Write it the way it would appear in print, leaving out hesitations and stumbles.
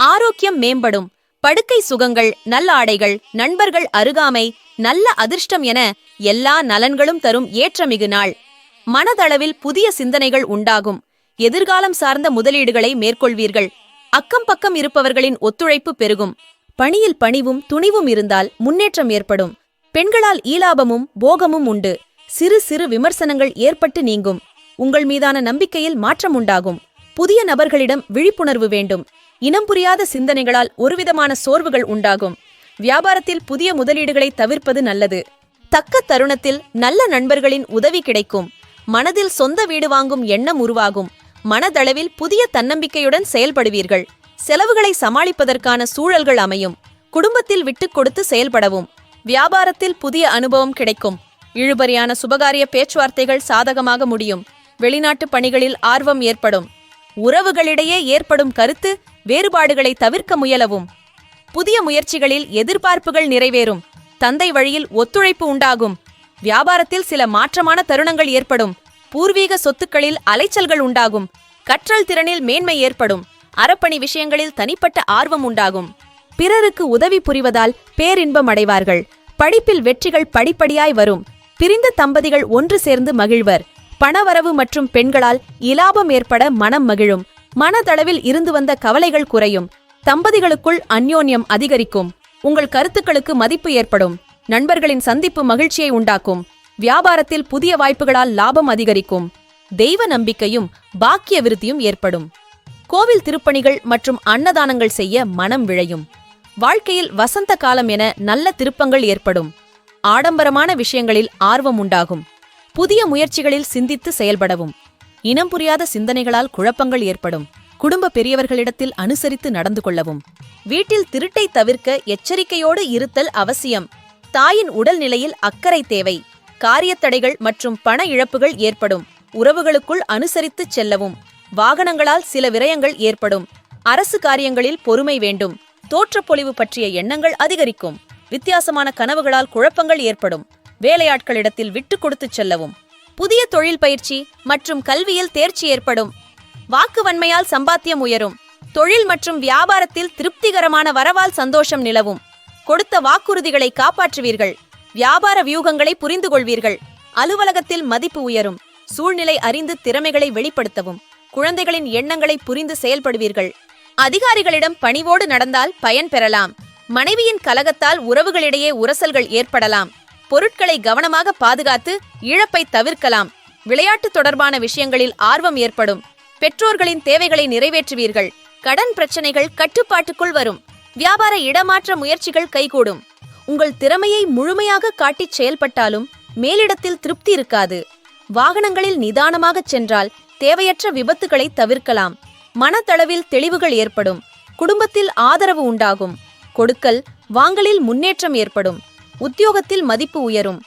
ஆரோக்கியம் மேம்படும். படுக்கை சுகங்கள், நல்ல ஆடைகள், நண்பர்கள் அருகாமை, நல்ல அதிர்ஷ்டம் என எல்லா நலன்களும் தரும் ஏற்றமிகு நாள். மனதளவில் புதிய சிந்தனைகள் உண்டாகும். எதிர்காலம் சார்ந்த முதலீடுகளை மேற்கொள்வீர்கள். அக்கம் பக்கம் இருப்பவர்களின் ஒத்துழைப்பு பெருகும். பணியில் பணிவும் துணிவும் இருந்தால் முன்னேற்றம் ஏற்படும். பெண்களால் ஈலாபமும் போகமும் உண்டு. சிறு சிறு விமர்சனங்கள் ஏற்பட்டு நீங்கும். உங்கள் மீதான நம்பிக்கையில் மாற்றம் உண்டாகும். புதிய நபர்களிடம் விழிப்புணர்வு வேண்டும். இனம் புரியாத சிந்தனைகளால் ஒருவிதமான சோர்வுகள் உண்டாகும். வியாபாரத்தில் புதிய முதலீடுகளை தவிர்ப்பது நல்லது. தக்க தருணத்தில் நல்ல நண்பர்களின் உதவி கிடைக்கும். மனதில் சொந்த வீடு வாங்கும் எண்ணம் உருவாகும். மனதளவில் புதிய தன்னம்பிக்கையுடன் செயல்படுவீர்கள். செலவுகளை சமாளிப்பதற்கான சூழல்கள் அமையும். குடும்பத்தில் விட்டுக் கொடுத்து செயல்படவும். வியாபாரத்தில் புதிய அனுபவம் கிடைக்கும். இழுபறியான சுபகாரிய பேச்சுவார்த்தைகள் சாதகமாக முடியும். வெளிநாட்டு பணிகளில் ஆர்வம் ஏற்படும். உறவுகளிடையே ஏற்படும் கருத்து வேறுபாடுகளை தவிர்க்க முயலவும். புதிய முயற்சிகளில் எதிர்பார்ப்புகள் நிறைவேறும். தந்தை வழியில் ஒத்துழைப்பு உண்டாகும். வியாபாரத்தில் சில மாற்றமான தருணங்கள் ஏற்படும். பூர்வீக சொத்துக்களில் அலைச்சல்கள் உண்டாகும். கற்றல் திறனில் மேன்மை ஏற்படும். அறப்பணி விஷயங்களில் தனிப்பட்ட ஆர்வம் உண்டாகும். பிறருக்கு உதவி புரிவதால் பேரின்பம் அடைவார்கள். படிப்பில் வெற்றிகள் படிப்படியாய் வரும். பிரிந்த தம்பதிகள் ஒன்று சேர்ந்து மகிழ்வர். பணவரவு மற்றும் பெண்களால் இலாபம் ஏற்பட மனம் மகிழும். மனதளவில் இருந்து வந்த கவலைகள் குறையும். தம்பதிகளுக்குள் அந்யோன்யம் அதிகரிக்கும். உங்கள் கருத்துக்களுக்கு மதிப்பு ஏற்படும். நண்பர்களின் சந்திப்பு மகிழ்ச்சியை உண்டாக்கும். வியாபாரத்தில் புதிய வாய்ப்புகளால் லாபம் அதிகரிக்கும். தெய்வ நம்பிக்கையும் பாக்கிய விருத்தியும் ஏற்படும். கோவில் திருப்பணிகள் மற்றும் அன்னதானங்கள் செய்ய மனம் விழையும். வாழ்க்கையில் வசந்த காலம் என நல்ல திருப்பங்கள் ஏற்படும். ஆடம்பரமான விஷயங்களில் ஆர்வம் உண்டாகும். புதிய முயற்சிகளில் சிந்தித்து செயல்படவும். இனம் புரியாத சிந்தனைகளால் குழப்பங்கள் ஏற்படும். குடும்ப பெரியவர்களிடத்தில் அனுசரித்து நடந்து கொள்ளவும். வீட்டில் திருட்டை தவிர்க்க எச்சரிக்கையோடு இருத்தல் அவசியம். தாயின் உடல்நிலையில் அக்கறை தேவை. காரியத்தடைகள் மற்றும் பண இழப்புகள் ஏற்படும். உறவுகளுக்குள் அனுசரித்துச் செல்லவும். வாகனங்களால் சில விரயங்கள் ஏற்படும். அரசு காரியங்களில் பொறுமை வேண்டும். தோற்றப்பொலிவு பற்றிய எண்ணங்கள் அதிகரிக்கும். வித்தியாசமான கனவுகளால் குழப்பங்கள் ஏற்படும். வேலையாட்களிடத்தில் விட்டுக் கொடுத்துச் செல்லவும். புதிய தொழில் பயிற்சி மற்றும் கல்வியில் தேர்ச்சி ஏற்படும். வாக்குவன்மையால் சம்பாத்தியம் உயரும். தொழில் மற்றும் வியாபாரத்தில் திருப்திகரமான வரவால் சந்தோஷம் நிலவும். கொடுத்த வாக்குறுதிகளை காப்பாற்றுவீர்கள். வியாபார வியூகங்களை புரிந்து கொள்வீர்கள். அலுவலகத்தில் மதிப்பு உயரும். சூழ்நிலை அறிந்து திறமைகளை வெளிப்படுத்தவும். குழந்தைகளின் எண்ணங்களை புரிந்து செயல்படுவீர்கள். அதிகாரிகளிடம் பணிவோடு நடந்தால் பயன் பெறலாம். மனைவியின் கலகத்தால் உறவுகளிடையே உரசல்கள் ஏற்படலாம். பொருட்களை கவனமாக பாதுகாத்து இழப்பை தவிர்க்கலாம். விளையாட்டு தொடர்பான விஷயங்களில் ஆர்வம் ஏற்படும். பெற்றோர்களின் தேவைகளை நிறைவேற்றுவீர்கள். கடன் பிரச்சனைகள் கட்டுப்பாட்டுக்குள் வரும். வியாபார இடமாற்ற முயற்சிகள் கைகூடும். உங்கள் திறமையை முழுமையாக காட்டிச் செயல்பட்டாலும் மேலிடத்தில் திருப்தி இருக்காது. வாகனங்களில் நிதானமாகச் சென்றால் தேவையற்ற விபத்துகளை தவிர்க்கலாம். மனதளவில் தெளிவுகள் ஏற்படும். குடும்பத்தில் ஆதரவு உண்டாகும். கொடுக்கல் வாங்கலில் முன்னேற்றம் ஏற்படும். உத்தியோகத்தில் மதிப்பு உயரும்.